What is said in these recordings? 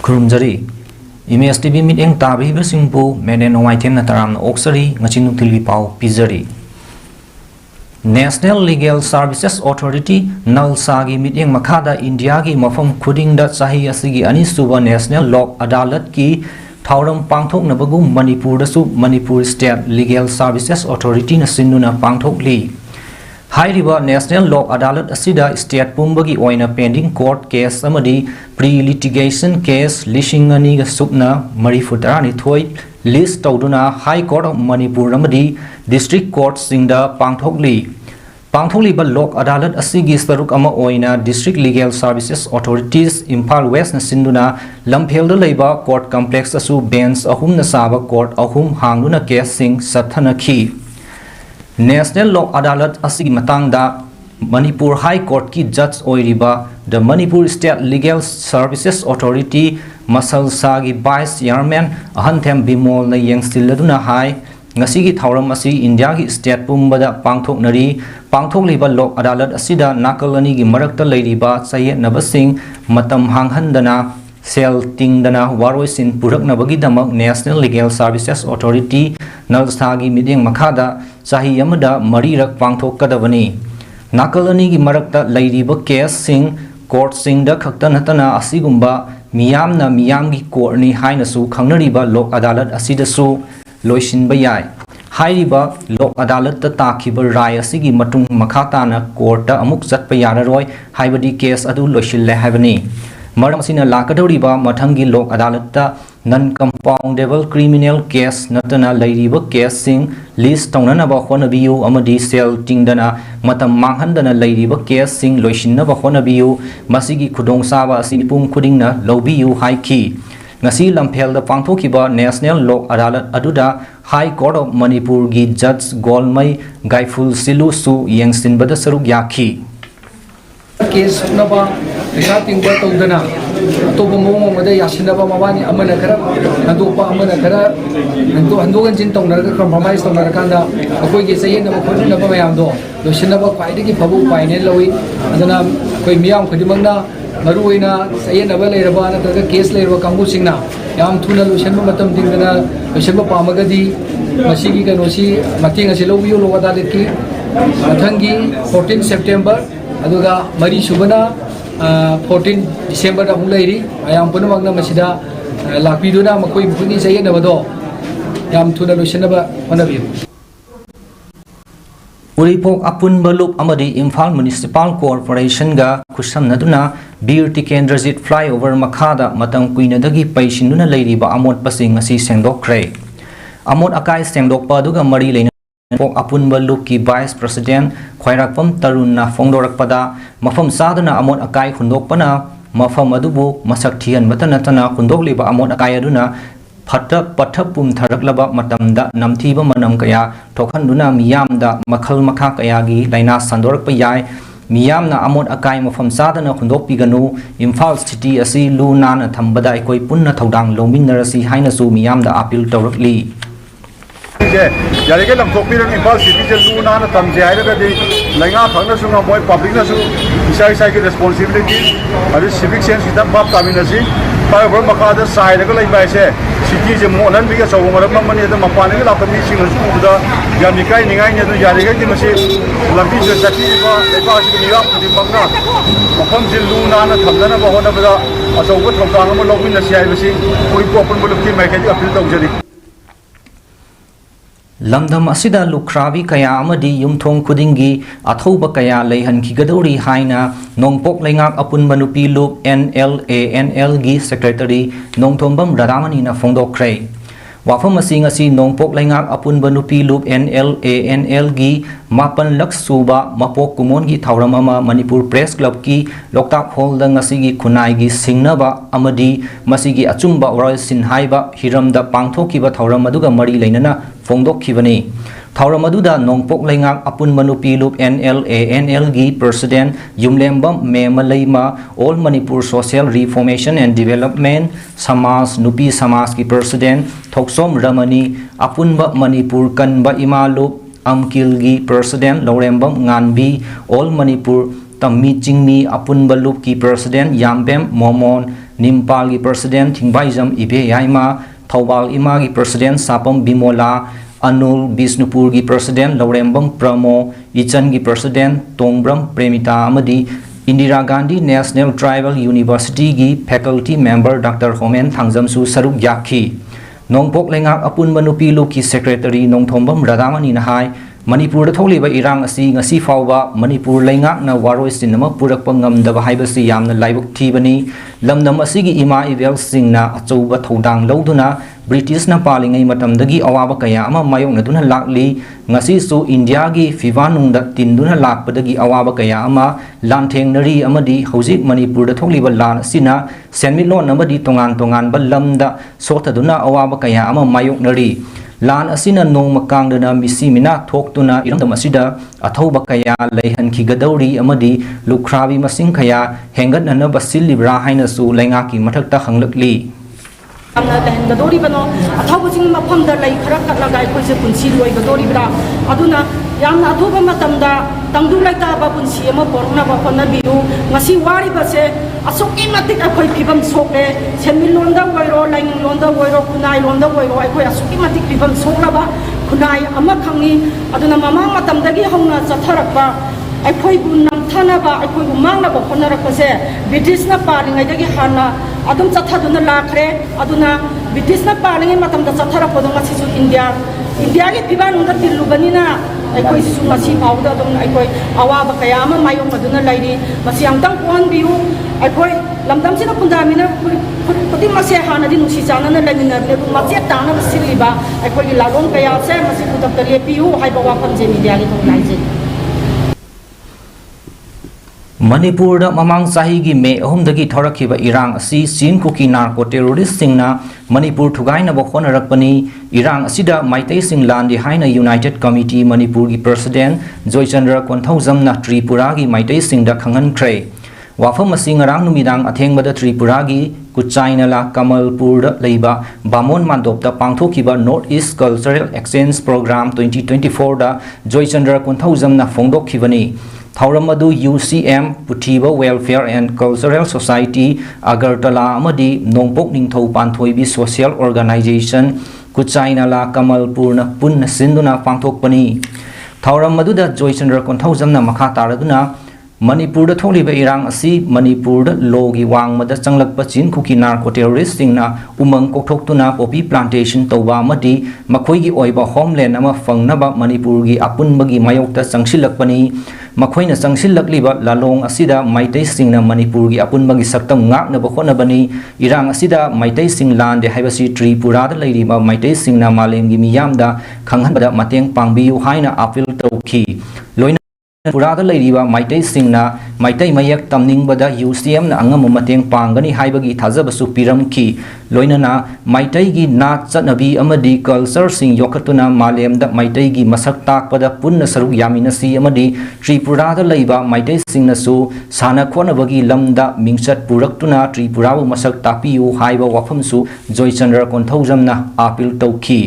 Kurumjari Imes TV meeting tabi besimpu menen ongaitem na taram na oksari ngachinung tilgi pau pizari National Legal Services Authority nalsagi meeting makada India gi mafam khuding da sahi asigi anisuba National Law Adalat ki thauram pangthok na bagum Manipur da su Manipur State Legal Services Authority na sinuna pangthok li Hairiba National Law Adalat asida state pumbagi oina pending court case amadi pre-litigation case lishingani ga subna marifutarani thoi list tawduna High Court of Manipur amadi District Court singda pangthokli ba Law Adalat asigi saruk ama oina District Legal Services Authorities Imphal West na sinduna lamphel da leiba court complex asu bench ahum na saba court ahum hangduna case sing sathana khi National Law Adalat asigi matangda Manipur High Court ki judge oiriba the Manipur State Legal Services Authority Masal Sagi Vice Chairman Ahanthem Bimol na yengstiladuna hai ngasigi thauram asi India gi state pumbada pangthokliba Law Adalat asida nakalani gi marakta leiriba sayet nabasing matam hanghandana sel tingdana waroisin puraknabagi damak National Legal Services Authority nalsagi meeting makhada sahi amada marirak pangthokadabani nakalani gi marakta leiriba case sing court sing da khakta natana asigumba miyam gi court ni haina su khangnariba Law Adalat asida su loishin bayai hairiba Law Adalat ta takhiba rai asigi matung makhata na court ta amuk jatpa yararoi haibadi case adu loishille habani maram asina lakadoriba mathangi Law Adalat ta non compoundable criminal case natana leiriba case sing list tawnanaba honabiyu amadi sel tingdana matam manghandana leiriba case sing loishinnaba honabiyu masigi khudong saba asi pum khudingna lobiyu haiki ngasi lamphel da pangthokiba National Law Adalat aduda High Court of Manipur gi judge Golmai Gaiful Silu su yengsinbada saruk yakhi case naba rating ba tawdana to bomong mada yasinaba mawani amana kara andopa amana kara andogan jin tawnar ka compromise tawnar kanda akoi ge sayen na khodi na ba mayam do do sinaba kwaidi gi phabu paine lowi adana koi miyam khodi mangna maruina sayen na ba leiraba na ta case leiraba kangu singna yam thuna lotion matam dingna lotion ba pamagadi masigi ka nosi mating asi lobiyo lo wada ki mathangi 14 September aduga mari subana 14 December da hulai ayam pun magna masida lakpiduna makoi buni sayen na bado yam thuna lotion ba honabi Uripok apun baluk amadi Imphal Municipal Corporation ga khusam naduna Bir Tikendrajit flyover makhada matang kuina dagi paisinduna leiriba amot pasing asi sengdokre amot akai sengdokpa duga mari leina pok apun baluk ki Vice President Khwairakpam Tarun na fongdorakpada mafam sadana amot akai khundokpana mafam adubu masak thian matanatana khundokliba amot akai aduna pathapum tharaklaba matamda namthiba manam kaya thokhanduna miyamda makhal makha kaya gi laina sandorakpa yai miyamna amot akai mafam sadana khundokpiganu Imphal City asi luna na thambada ikoi punna thodang lominarasi haina su miyamda appeal tawrakli यारे लमथोपी Imphal city से Luna तमसे है लैंगा खंगना मोई public इसा की responsibility civic sense की भाव तामीनसी पाइबर मखाद side से city से मोहन भी चौमरमनी मपान लापी यानी इकाई निगाई यारे लंबी से चटीबा मफम से लूना थमदना होना अचौब थौदांग लौमीनसी है अपुन मुलुकी माइकई appeal तौजरी Lamdam asida lukrabi kaya amadi yumthong khudingi athauba kaya leihankhigadauri haina nongpok leingak apun manupi lup NLANL gi secretary nongthombam radamani na phongdokre wafam asing asi nongpok leingak apun manupi lup NLANL gi mapan laksuba mapok kumon gi thauramama Manipur Press Club ki Loktak Hall da ngasigi khunai gi singnaba amadi masigi achumba oral sinhaiba hiramda pangthokiba thauram aduga mari leinana phongdokhibani thauram aduda nongpok leingak apun manupi lup NLANL gi president Yumlembam Memalaima All Manipur Social Reformation and Development Samas Nupi Samas ki president Thoksom Ramani apunba Manipur kanba imalup Amkilgi president Lorembam Nganbi All Manipur Tammi Chingmi Apun Balup ki president Yambem Momon Nimpal gi President Thingbaijam Ibe Yaima, Thobal Ima gi President Sapam Bimola, Anul Bisnupur gi President Laurembang Pramo, Ichan gi President Tongbram Premita Amadi, Indira Gandhi National Tribal University gi Faculty Member Dr. Homen Thangzamsu Saruk Yakhi, Nongpok Lengak Apun Manupi Luki Secretary Nongthombam Radamani Nahai, Manipur tholiba irang asi ngasi fawba Manipur leingak na waroi sinama purak pangam da haibasi yamna laibuk thibani lamdam asigi ima ivel singna achouba thodang loduna British na palingai matamdagi awaba kaya ama mayong na duna lakli ngasi su India gi fiwanung da tinduna lakpadagi awaba kaya ama lantheng nari amadi hojik Manipur da tholiba lan sina senmilon amadi tongan ba lamda sotaduna awaba kaya ama mayong nari Lan asina nong makangdana misimina thoktuna iramdam asida athoba kaya leihan khigadauri amadi lukhrabi masing kaya hengatnana basilibra haina su lengaki mathakta hanglakli amna lehengadori bano athoba sing mafamda lei khara khatlaga aikoise punsi loi gadori bra aduna yamna athoba matamda tangdu laita ba punsi ama porna ba khonna biru ngasi wari base asoki matik akoi phibam sokle senmil londa wairo laing londa wairo kunai londa wairo akoi asoki matik phibam sokla ba kunai ama khangi aduna mama matamdagi hauna chatharakba akoi bu namthana ba akoi bu mangna ba khonna rakose British na palingai dagi hana adum chathaduna lakhre aduna British na palingai matamda chatharakpodong ngasi su India gi phibanungda tilubanina aikoi su masi pauda dong aikoi awaba kaya ama mayong maduna lairi masi angtang kuhan biu aikoi lamdam sina pundamina pati masi hana di nusi jana na lamina ne masi tana siliba aikoi lalong kaya se masi putak tari piu haiba wapam je media gi tong laije Manipur da mamang sahi gi me ahumdagi thorakhiba irang asi sin kuki narco terrorist singna Manipur thugaina ba khonarakpani irang asida maitai sing landi haina United Committee Manipur gi President Joychandra Konthaujam na Tripura gi maitai sing da khangan khre wafam asing arang numidang athengbada Tripura gi Kuchainala Kamalpur da leiba Bamon Mandop da pangthokiba North East Cultural Exchange Program 2024 da Joychandra Konthaujam na phongdokhibani Thauramadu UCM Puthiba Welfare and Cultural Society Agartala Amadi Nongpok Ningthau Panthoibi Social Organization Kuchainala Kamalpur na punna sinduna pangthokpani Thauramadu da Joychandra Konthaujam na makha taraduna Manipur da tholiba irang asi Manipur da logi wangmada changlakpa chin kuki narco terrorist singna umang kokthokuna poppy plantation tawba amadi makhoi gi oiba homeland ama fangnaba Manipur gi apunbagi mayokta changsilakpani makhoina changsilakliba lalong asida maitai singna Manipur gi apunbagi saktam ngakna ba khonabani irang asida maitai sing lande haibasi Tripura da leiriba maitai singna malem gi miyamda khanghanbada mateng pangbiu haina appeal tawki loina Purada leiriba maitai singna maitai mayak tamningbada UCM na angam mateng pangani haibagi thajabasu piramki loinana maitai gi nat chanabi amadi culture sing yokatuna malemda maitai gi masak takpada punna saruk yaminasi amadi Tripura da leiba maitai singna su sana khonabagi lamda mingchat puraktuna Tripura bu masak tapiu haiba wafamsu Joychandra Konthaujam na appeal tawki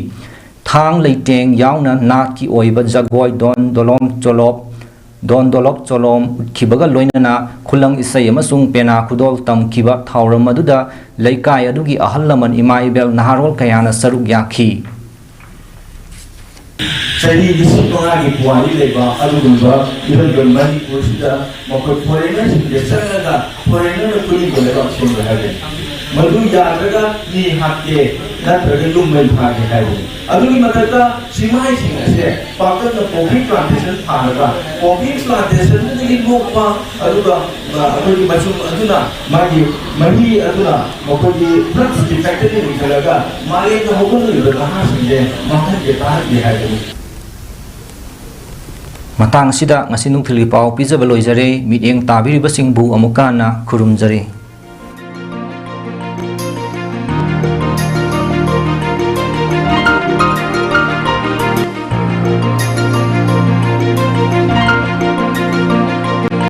thang leiteng yauna nat ki oiba jagoi Don dolok cholom khibaga loinana khulang isai amasung pena khudol tamkiba thauram aduda leikai adugi ahallaman imaibel naharol kayana saruk yakhi Jadi semua di kuali leba alumba iban gambar kursia makot foreigner biasa ada foreigner kulit boleh option berharga malu ya ada ni haknya dan bergelum menpakai kaya alumni mata simai singa pakai the coffee plantation harga coffee plantation itu lupa alumni macam aduna mari aduna makot di drugs defected ini kalau mari itu hubungan itu bahas ini maka kita harus Matang sida ngasinung thili pau pizabaloy jare miteng tabiri basing bu amukana khurumjare